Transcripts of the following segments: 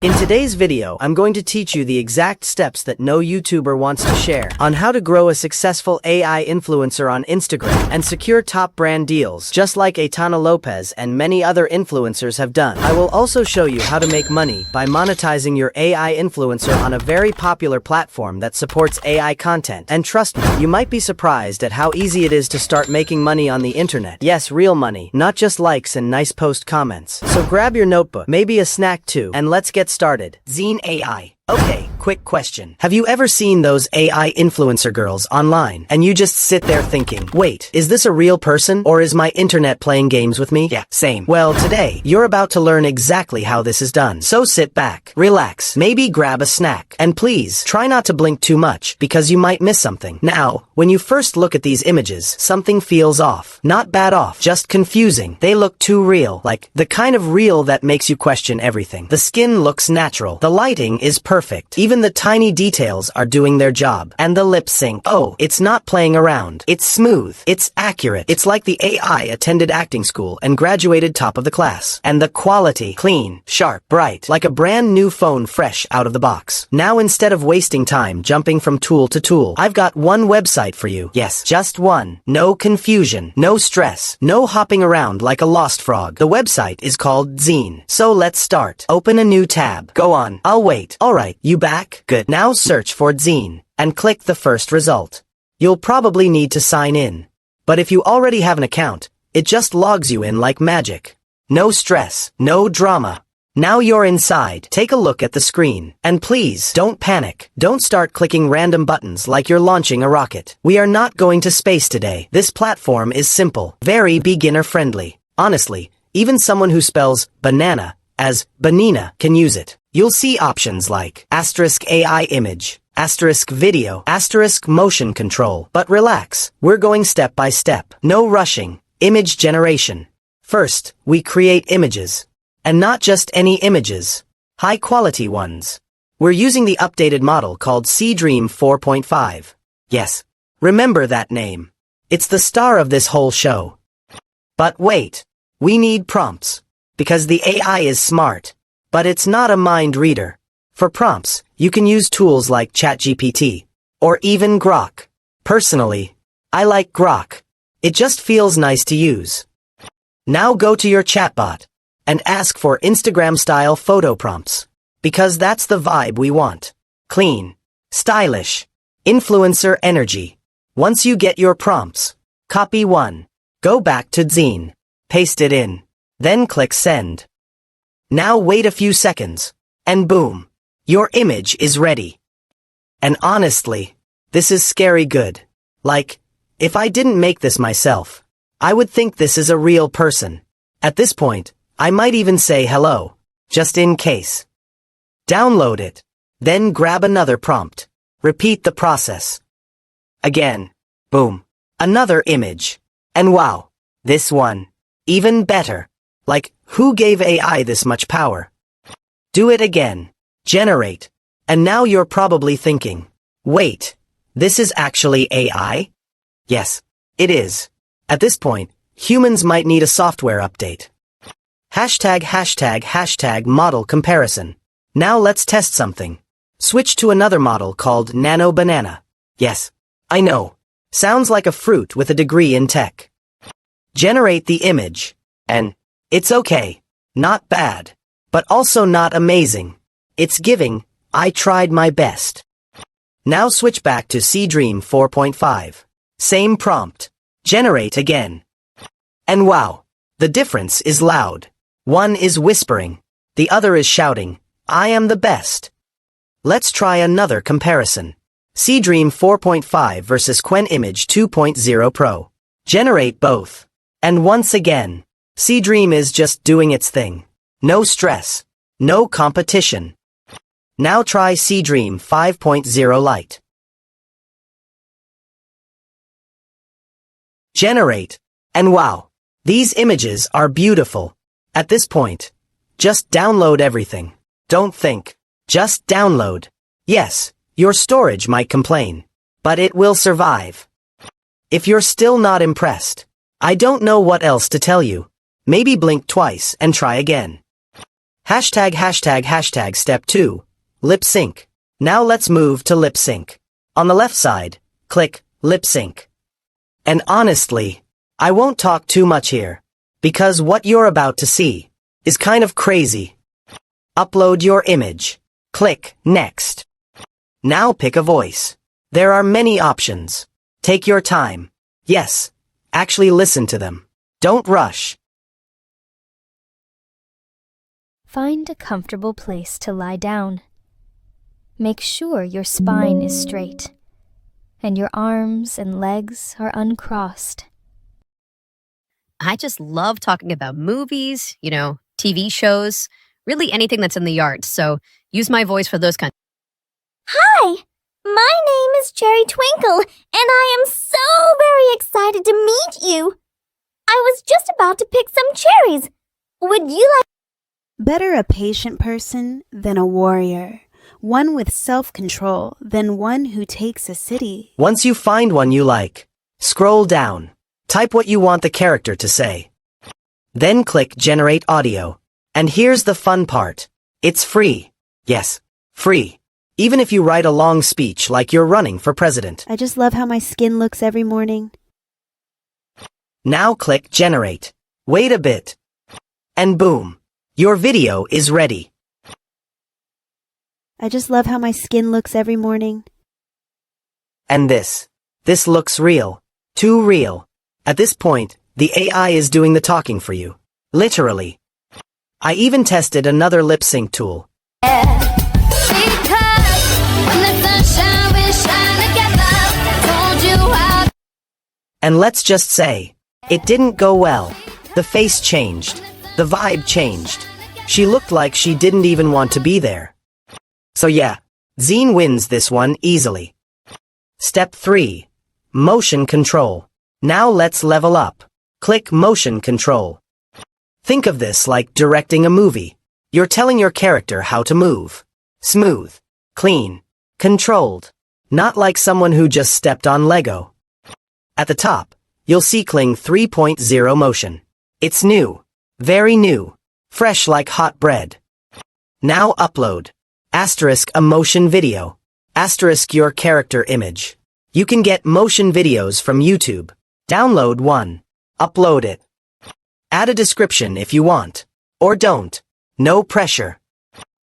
In today's video, I'm going to teach you the exact steps that no YouTuber wants to share on how to grow a successful AI influencer on Instagram and secure top brand deals, just like Aitana Lopez and many other influencers have done. I will also show you how to make money by monetizing your AI influencer on a very popular platform that supports AI content. And trust me, you might be surprised at how easy it is to start making money on the internet. Yes, real money, not just likes and nice post comments. So grab your notebook, maybe a snack too, and let's get started. Zen AI. Okay, quick question. Have you ever seen those AI influencer girls online and you just sit there thinking, wait, is this a real person or is my internet playing games with me? Yeah, same. Well, today, you're about to learn exactly how this is done. So sit back, relax, maybe grab a snack, and please, try not to blink too much because you might miss something. Now, when you first look at these images, something feels off. Not bad off, just confusing. They look too real, like the kind of real that makes you question everything. The skin looks natural. The lighting is perfect. Even the tiny details are doing their job. And the lip sync. Oh, it's not playing around. It's smooth. It's accurate. It's like the AI attended acting school and graduated top of the class. And the quality. Clean, sharp, bright. Like a brand new phone fresh out of the box. Now instead of wasting time jumping from tool to tool, I've got one website for you. Yes, just one. No confusion. No stress. No hopping around like a lost frog. The website is called Zen. So let's start. Open a new tab. Go on. I'll wait. Alright, you back? Good. Now search for Zen and click the first result. You'll probably need to sign in. But if you already have an account, it just logs you in like magic. No stress, no drama. Now you're inside. Take a look at the screen. And please, don't panic. Don't start clicking random buttons like you're launching a rocket. We are not going to space today. This platform is simple, very beginner friendly. Honestly, even someone who spells banana as banana can use it. You'll see options like *AI image, *video, *motion control. But relax, we're going step by step. No rushing. Image generation. First, we create images. And not just any images. High quality ones. We're using the updated model called Dream 4.5. Yes, remember that name. It's the star of this whole show. But wait, we need prompts. Because the AI is smart. But it's not a mind reader. For prompts, you can use tools like ChatGPT. Or even Grok. Personally, I like Grok. It just feels nice to use. Now go to your chatbot and ask for Instagram-style photo prompts. Because that's the vibe we want. Clean. Stylish. Influencer energy. Once you get your prompts, copy one. Go back to Zen. Paste it in. Then click send. Now wait a few seconds. And boom. Your image is ready. And honestly, this is scary good. Like, if I didn't make this myself, I would think this is a real person. At this point, I might even say hello, just in case. Download it. Then grab another prompt. Repeat the process. Again. Boom. Another image. And wow. This one. Even better. Like, who gave AI this much power? Do it again. Generate. And now you're probably thinking, wait, this is actually AI? Yes, it is. At this point, humans might need a software update. ### model comparison. Now let's test something. Switch to another model called Nano Banana. Yes, I know. Sounds like a fruit with a degree in tech. Generate the image. And it's okay. Not bad. But also not amazing. It's giving, I tried my best. Now switch back to Dream 4.5. Same prompt. Generate again. And wow. The difference is loud. One is whispering. The other is shouting, I am the best. Let's try another comparison. Dream 4.5 versus Qwen Image 2.0 Pro. Generate both. And once again. Dream is just doing its thing. No stress. No competition. Now try Dream 5.0 Lite. Generate. And wow. These images are beautiful. At this point, just download everything. Don't think. Just download. Yes, your storage might complain. But it will survive. If you're still not impressed, I don't know what else to tell you. Maybe blink twice and try again. ####. Step 2. Lip sync. Now let's move to lip sync. On the left side, click lip sync. And honestly, I won't talk too much here, because what you're about to see is kind of crazy. Upload your image. Click next. Now pick a voice. There are many options. Take your time. Yes, actually listen to them. Don't rush. Find a comfortable place to lie down. Make sure your spine is straight and your arms and legs are uncrossed. I just love talking about movies, TV shows, really anything that's in the yard. So use my voice for those kinds. Hi, my name is Cherry Twinkle, and I am so very excited to meet you. I was just about to pick some cherries. Would you like... Better a patient person than a warrior. One with self-control than one who takes a city. Once you find one you like, scroll down. Type what you want the character to say. Then click Generate Audio. And here's the fun part. It's free. Yes, free. Even if you write a long speech like you're running for president. I just love how my skin looks every morning. Now click Generate. Wait a bit. And boom. Your video is ready. I just love how my skin looks every morning. And this looks real. Too real. At this point, the AI is doing the talking for you. Literally. I even tested another lip sync tool. And let's just say, it didn't go well. The face changed. The vibe changed. She looked like she didn't even want to be there. So yeah, Zen wins this one easily. Step 3. Motion control. Now let's level up. Click motion control. Think of this like directing a movie. You're telling your character how to move. Smooth, clean, controlled. Not like someone who just stepped on Lego. At the top, you'll see Kling 3.0 motion. It's new. Very new. Fresh like hot bread. Now upload. Asterisk a motion video. Asterisk your character image. You can get motion videos from YouTube. Download one. Upload it. Add a description if you want. Or don't. No pressure.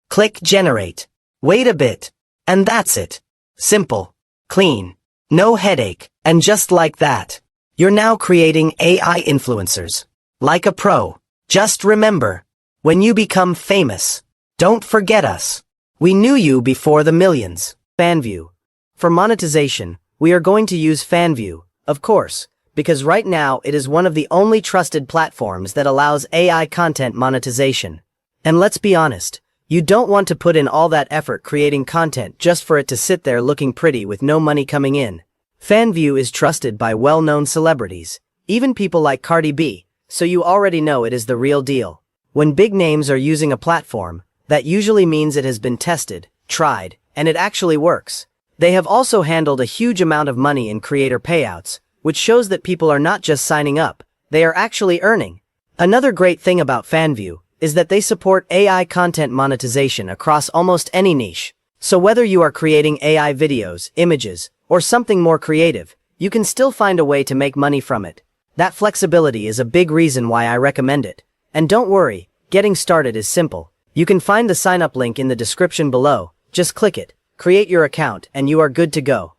Click Generate. Wait a bit. And that's it. Simple. Clean. No headache. And just like that, you're now creating AI influencers. Like a pro. Just remember, when you become famous, don't forget us. We knew you before the millions. FanView. For monetization, we are going to use FanView, of course, because right now it is one of the only trusted platforms that allows AI content monetization. And let's be honest, you don't want to put in all that effort creating content just for it to sit there looking pretty with no money coming in. FanView is trusted by well-known celebrities, even people like Cardi B, so you already know it is the real deal. When big names are using a platform, that usually means it has been tested, tried, and it actually works. They have also handled a huge amount of money in creator payouts, which shows that people are not just signing up, they are actually earning. Another great thing about FanView is that they support AI content monetization across almost any niche. So whether you are creating AI videos, images, or something more creative, you can still find a way to make money from it. That flexibility is a big reason why I recommend it. And don't worry, getting started is simple. You can find the sign-up link in the description below. Just click it, create your account, and you are good to go.